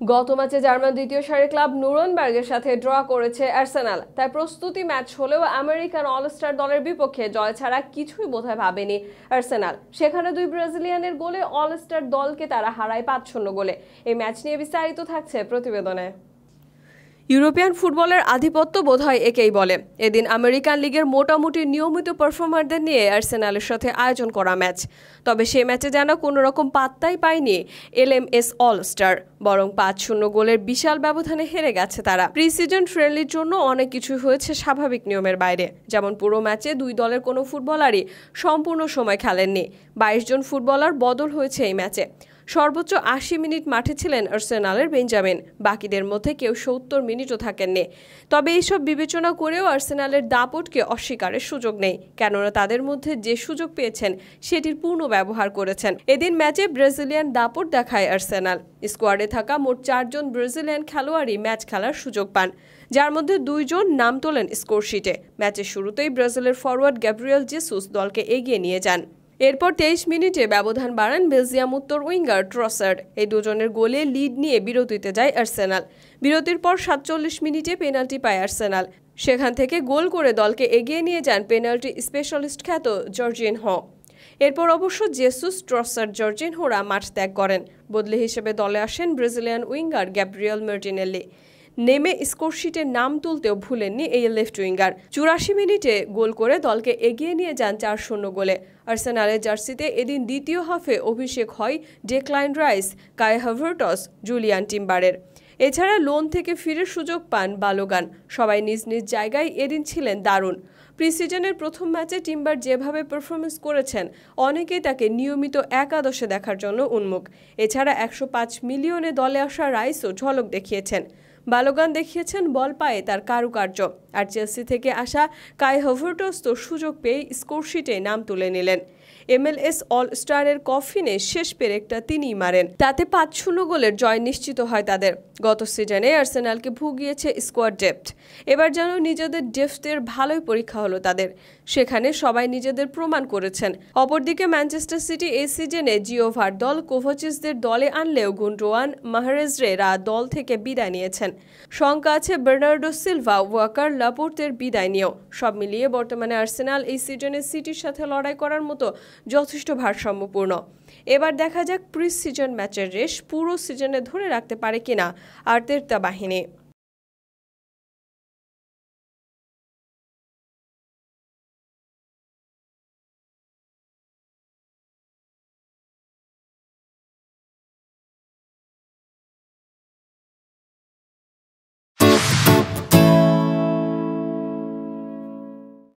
গত ম্যাচে জার্মান দ্বিতীয় সারির ক্লাব নুরেনবার্গের সাথে ড্র করেছে আর্সেনাল। তাই প্রস্তুতি ম্যাচ হলেও আমেরিকান অলস্টার দলের বিপক্ষে জয় ছাড়া কিছুই বোধহয় ভাবেনি আর্সেনাল। সেখানে দুই ব্রাজিলিয়ানের গোলে অলস্টার দলকে তারা হারায় 5-0 গোলে। এই ম্যাচ নিয়ে বিস্তারিত থাকছে প্রতিবেদনে। ইউরোপিয়ান ফুটবলের আধিপত্য বোধহয় একেই বলে। এদিন আমেরিকান লিগের মোটামুটি নিয়মিত পারফর্মারদের নিয়ে আর্সেনালের সাথে আয়োজন করা ম্যাচ। তবে সেই ম্যাচে যেন কোনো রকম পাত্তাই পায়নি এলএমএস অলস্টার, বরং 5-0 গোলের বিশাল ব্যবধানে হেরে গেছে তারা। প্রি সিজন ফ্রেন্ডলির জন্য অনেক কিছু হয়েছে স্বাভাবিক নিয়মের বাইরে, যেমন পুরো ম্যাচে দুই দলের কোনো ফুটবলারই সম্পূর্ণ সময় খেলেননি। 22 জন ফুটবলার বদল হয়েছে এই ম্যাচে। সর্বোচ্চ 80 মিনিট মাঠে ছিলেন আর্সেনালের বেঞ্জামিন, বাকিদের মধ্যে কেউ 70 মিনিটও থাকেননি। তবে এইসব বিবেচনা করেও আর্সেনালের দাপটকে অস্বীকারের সুযোগ নেই, কেননা তাদের মধ্যে যে সুযোগ পেয়েছেন সেটির পূর্ণ ব্যবহার করেছেন। এদিন ম্যাচে ব্রাজিলিয়ান দাপট দেখায় আর্সেনাল। স্কোয়াডে থাকা মোট 4 জন ব্রাজিলিয়ান খেলোয়াড়ই ম্যাচ খেলার সুযোগ পান, যার মধ্যে 2 জন নাম তোলেন স্কোরশিটে। ম্যাচের শুরুতেই ব্রাজিলের ফরওয়ার্ড গ্যাব্রিয়েল জেসুস দলকে এগিয়ে নিয়ে যান। এরপর 23 মিনিটে ব্যবধান বাড়ান বেলজিয়াম উত্তর উইঙ্গার ট্রসার্ড। এই দুজনের গোলে লিড নিয়ে বিরতিতে যায় আর্সেনাল। বিরতির পর 47 মিনিটে পেনাল্টি পায় আর্সেনাল। সেখান থেকে গোল করে দলকে এগিয়ে নিয়ে যান পেনাল্টি স্পেশালিস্ট খ্যাত জর্জিনহো। এরপর অবশ্য জেসুস, ট্রসার্ড, জর্জিনহোরা মাঠ ত্যাগ করেন। বদলি হিসেবে দলে আসেন ব্রাজিলিয়ান উইঙ্গার গ্যাব্রিয়েল মার্টিনেল্লি। নেমে স্কোরশিটের নাম তুলতেও ভুলেননি এই লেফট উইঙ্গার। 84 মিনিটে গোল করে দলকে এগিয়ে নিয়ে যান 4-0 গোলে। আর্সেনালের জার্সিতে এদিন দ্বিতীয় হাফে অভিষেক হয় ডেক্লান রাইস, কাই হাভার্টস, জুলিয়ান টিম্বারের। এছাড়া লোন থেকে ফিরে সুযোগ পান বালোগান। সবাই নিজ নিজ জায়গায় এদিন ছিলেন দারুণ। প্রি সিজনের প্রথম ম্যাচে টিম্বার যেভাবে পারফরমেন্স করেছেন, অনেকেই তাকে নিয়মিত একাদশে দেখার জন্য উন্মুখ। এছাড়া 105 মিলিয়নে দলে আসা রাইসও ঝলক দেখিয়েছেন। বালোগান দেখিয়েছেন বল পায়ে তার কারুকার্য। আর চেলসি থেকে আসা কাই হাভার্টস তো সুযোগ পেয়ে স্কোরশিটে নাম তুলে নিলেন। MLS অল স্টারের কফিনে শেষ পেরেকটা তিনিই মারেন। তাতে 5-0 গোলের জয় নিশ্চিত হয় তাদের। গত সিজনে আর্সেনালকে ভুগিয়েছে স্কোয়াড ডেপথ। এবার যেন নিজেদের ডেপথের ভালোই পরীক্ষা হলো তাদের। সেখানে সবাই নিজেদের প্রমাণ করেছেন। অপরদিকে ম্যানচেস্টার সিটি এই সিজনে জিওভার দল কোভাচিচদের দলে আনলেও গুন্ডোয়ান, মাহরেজরা দল থেকে বিদায় নিয়েছেন। শঙ্কা আছে বার্নার্ডো সিলভা, ওয়াকার, লাপোর্তের বিদায় নিয়েও। সব মিলিয়ে বর্তমানে আর্সেনাল এই সিজনে সিটির সাথে লড়াই করার মতো যথেষ্ট ভারসাম্যপূর্ণ। এবার দেখা যাক প্রি সিজন ম্যাচের রেশ পুরো সিজনে ধরে রাখতে পারে কিনা আর্তেতা বাহিনী।